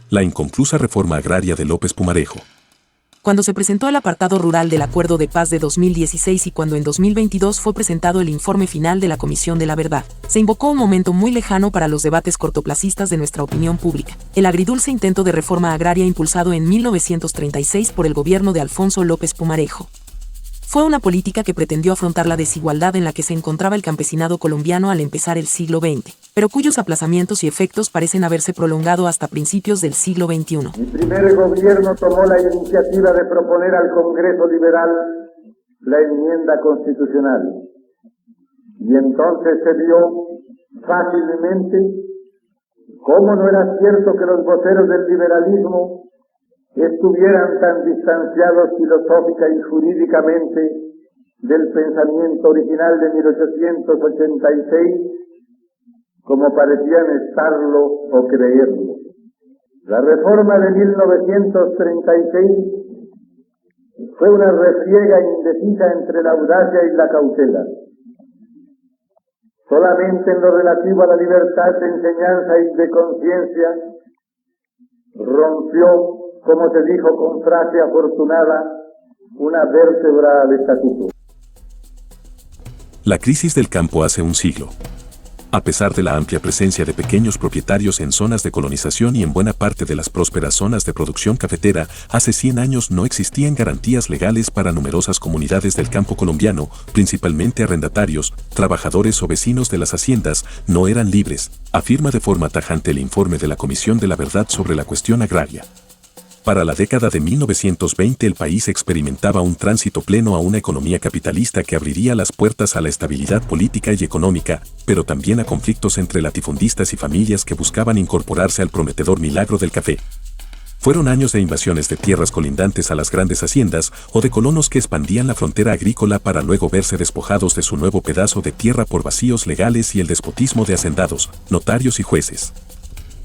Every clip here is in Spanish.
la inconclusa reforma agraria de López Pumarejo. Cuando se presentó el apartado rural del Acuerdo de Paz de 2016 y cuando en 2022 fue presentado el informe final de la Comisión de la Verdad, se invocó un momento muy lejano para los debates cortoplacistas de nuestra opinión pública, el agridulce intento de reforma agraria impulsado en 1936 por el gobierno de Alfonso López Pumarejo. Fue una política que pretendió afrontar la desigualdad en la que se encontraba el campesinado colombiano al empezar el siglo XX, pero cuyos aplazamientos y efectos parecen haberse prolongado hasta principios del siglo XXI. Mi primer gobierno tomó la iniciativa de proponer al Congreso Liberal la enmienda constitucional. Y entonces se vio fácilmente cómo no era cierto que los voceros del liberalismo estuvieran tan distanciados filosófica y jurídicamente del pensamiento original de 1886 como parecían estarlo o creerlo. La reforma de 1936 fue una refriega indecisa entre la audacia y la cautela. Solamente en lo relativo a la libertad de enseñanza y de conciencia rompió, como se dijo con frase afortunada, una vértebra del estatuto. La crisis del campo hace un siglo. A pesar de la amplia presencia de pequeños propietarios en zonas de colonización y en buena parte de las prósperas zonas de producción cafetera, hace 100 años no existían garantías legales para numerosas comunidades del campo colombiano, principalmente arrendatarios, trabajadores o vecinos de las haciendas, no eran libres, afirma de forma tajante el informe de la Comisión de la Verdad sobre la cuestión agraria. Para la década de 1920 el país experimentaba un tránsito pleno a una economía capitalista que abriría las puertas a la estabilidad política y económica, pero también a conflictos entre latifundistas y familias que buscaban incorporarse al prometedor milagro del café. Fueron años de invasiones de tierras colindantes a las grandes haciendas o de colonos que expandían la frontera agrícola para luego verse despojados de su nuevo pedazo de tierra por vacíos legales y el despotismo de hacendados, notarios y jueces.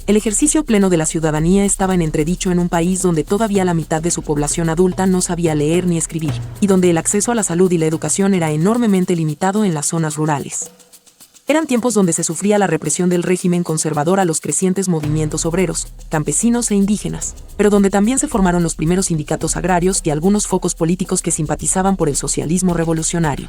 El ejercicio pleno de la ciudadanía estaba en entredicho en un país donde todavía la mitad de su población adulta no sabía leer ni escribir, y donde el acceso a la salud y la educación era enormemente limitado en las zonas rurales. Eran tiempos donde se sufría la represión del régimen conservador a los crecientes movimientos obreros, campesinos e indígenas, pero donde también se formaron los primeros sindicatos agrarios y algunos focos políticos que simpatizaban por el socialismo revolucionario.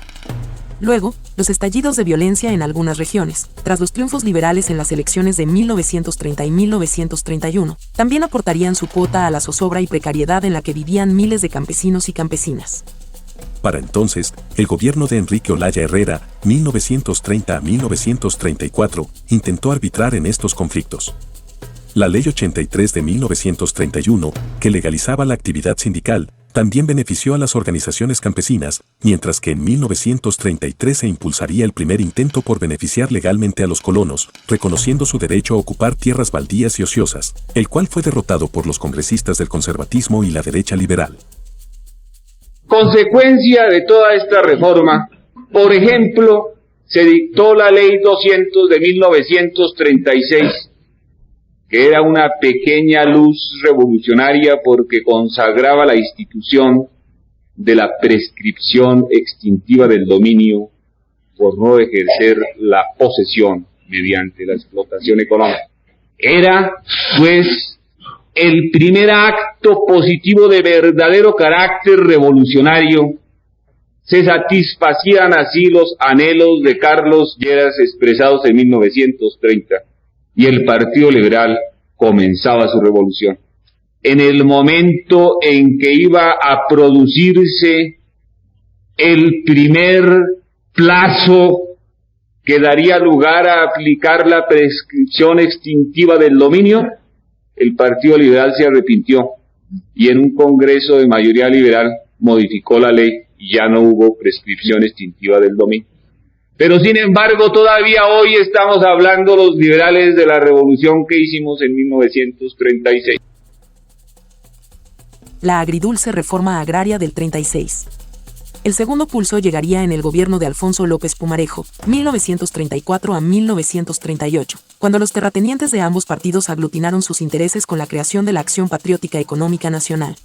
Luego, los estallidos de violencia en algunas regiones, tras los triunfos liberales en las elecciones de 1930 y 1931, también aportarían su cuota a la zozobra y precariedad en la que vivían miles de campesinos y campesinas. Para entonces, el gobierno de Enrique Olaya Herrera, 1930 a 1934, intentó arbitrar en estos conflictos. La Ley 83 de 1931, que legalizaba la actividad sindical, también benefició a las organizaciones campesinas, mientras que en 1933 se impulsaría el primer intento por beneficiar legalmente a los colonos, reconociendo su derecho a ocupar tierras baldías y ociosas, el cual fue derrotado por los congresistas del conservatismo y la derecha liberal. Consecuencia de toda esta reforma, por ejemplo, se dictó la Ley 200 de 1936, que era una pequeña luz revolucionaria porque consagraba la institución de la prescripción extintiva del dominio por no ejercer la posesión mediante la explotación económica. Era, pues, el primer acto positivo de verdadero carácter revolucionario. Se satisfacían así los anhelos de Carlos Lleras expresados en 1930. Y el Partido Liberal comenzaba su revolución. En el momento en que iba a producirse el primer plazo que daría lugar a aplicar la prescripción extintiva del dominio, el Partido Liberal se arrepintió y en un congreso de mayoría liberal modificó la ley y ya no hubo prescripción extintiva del dominio. Pero sin embargo, todavía hoy estamos hablando los liberales de la revolución que hicimos en 1936. La agridulce reforma agraria del 36. El segundo pulso llegaría en el gobierno de Alfonso López Pumarejo, 1934 a 1938, cuando los terratenientes de ambos partidos aglutinaron sus intereses con la creación de la Acción Patriótica Económica Nacional.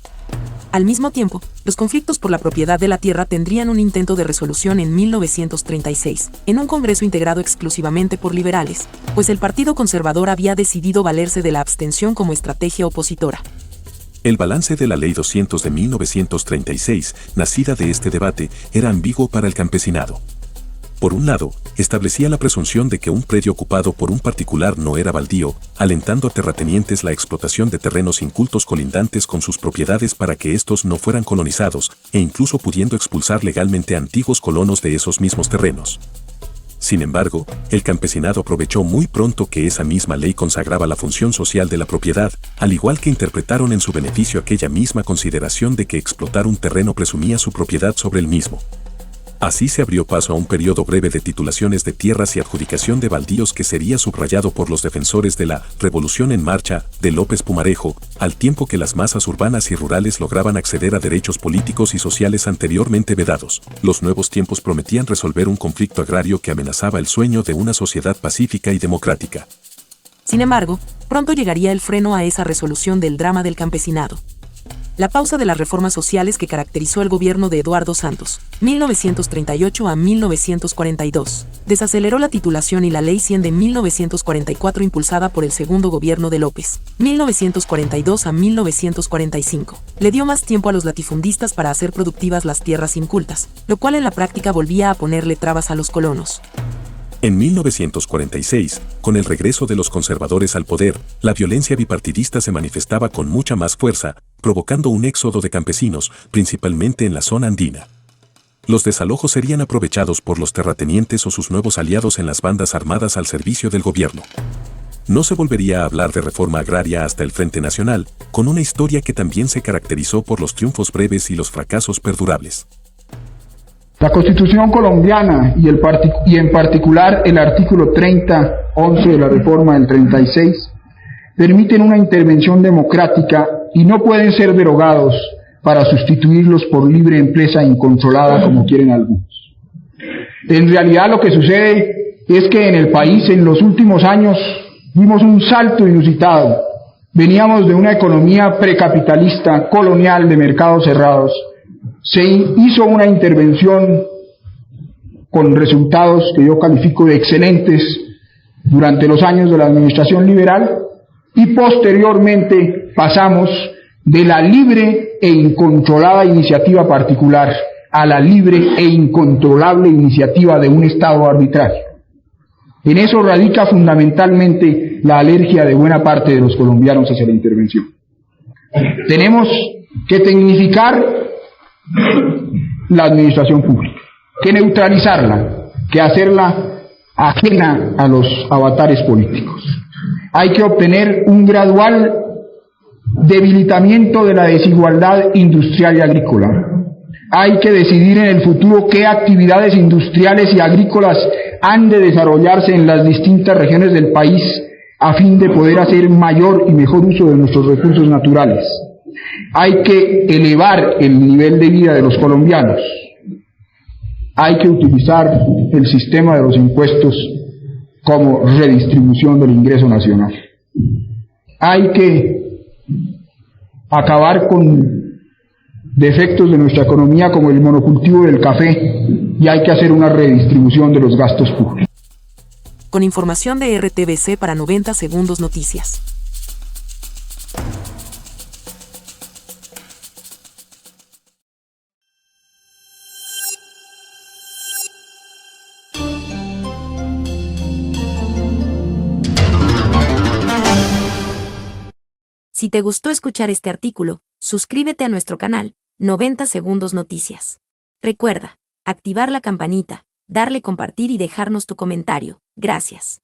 Al mismo tiempo, los conflictos por la propiedad de la tierra tendrían un intento de resolución en 1936, en un Congreso integrado exclusivamente por liberales, pues el Partido Conservador había decidido valerse de la abstención como estrategia opositora. El balance de la Ley 200 de 1936, nacida de este debate, era ambiguo para el campesinado. Por un lado, establecía la presunción de que un predio ocupado por un particular no era baldío, alentando a terratenientes la explotación de terrenos incultos colindantes con sus propiedades para que estos no fueran colonizados, e incluso pudiendo expulsar legalmente a antiguos colonos de esos mismos terrenos. Sin embargo, el campesinado aprovechó muy pronto que esa misma ley consagraba la función social de la propiedad, al igual que interpretaron en su beneficio aquella misma consideración de que explotar un terreno presumía su propiedad sobre el mismo. Así se abrió paso a un periodo breve de titulaciones de tierras y adjudicación de baldíos que sería subrayado por los defensores de la Revolución en Marcha de López Pumarejo, al tiempo que las masas urbanas y rurales lograban acceder a derechos políticos y sociales anteriormente vedados. Los nuevos tiempos prometían resolver un conflicto agrario que amenazaba el sueño de una sociedad pacífica y democrática. Sin embargo, pronto llegaría el freno a esa resolución del drama del campesinado. La pausa de las reformas sociales que caracterizó el gobierno de Eduardo Santos, 1938 a 1942, desaceleró la titulación y la Ley 100 de 1944 impulsada por el segundo gobierno de López, 1942 a 1945, le dio más tiempo a los latifundistas para hacer productivas las tierras incultas, lo cual en la práctica volvía a ponerle trabas a los colonos. En 1946, con el regreso de los conservadores al poder, la violencia bipartidista se manifestaba con mucha más fuerza, provocando un éxodo de campesinos, principalmente en la zona andina. Los desalojos serían aprovechados por los terratenientes o sus nuevos aliados en las bandas armadas al servicio del gobierno. No se volvería a hablar de reforma agraria hasta el Frente Nacional, con una historia que también se caracterizó por los triunfos breves y los fracasos perdurables. La Constitución colombiana y en particular el artículo 30.11 de la reforma del 36 permiten una intervención democrática y no pueden ser derogados para sustituirlos por libre empresa incontrolada como quieren algunos. En realidad lo que sucede es que en el país en los últimos años dimos un salto inusitado. Veníamos de una economía precapitalista, colonial, de mercados cerrados. Se hizo una intervención con resultados que yo califico de excelentes durante los años de la administración liberal y posteriormente pasamos de la libre e incontrolada iniciativa particular a la libre e incontrolable iniciativa de un Estado arbitrario. En eso radica fundamentalmente la alergia de buena parte de los colombianos hacia la intervención. Tenemos que tecnificar la administración pública, que neutralizarla, que hacerla ajena a los avatares políticos. Hay que obtener un gradual debilitamiento de la desigualdad industrial y agrícola. Hay que decidir en el futuro qué actividades industriales y agrícolas han de desarrollarse en las distintas regiones del país a fin de poder hacer mayor y mejor uso de nuestros recursos naturales. Hay que elevar el nivel de vida de los colombianos. Hay que utilizar el sistema de los impuestos como redistribución del ingreso nacional. Hay que acabar con defectos de nuestra economía como el monocultivo del café y hay que hacer una redistribución de los gastos públicos. Con información de RTBC para 90 Segundos Noticias. Si te gustó escuchar este artículo, suscríbete a nuestro canal, 90 Segundos Noticias. Recuerda, activar la campanita, darle compartir y dejarnos tu comentario. Gracias.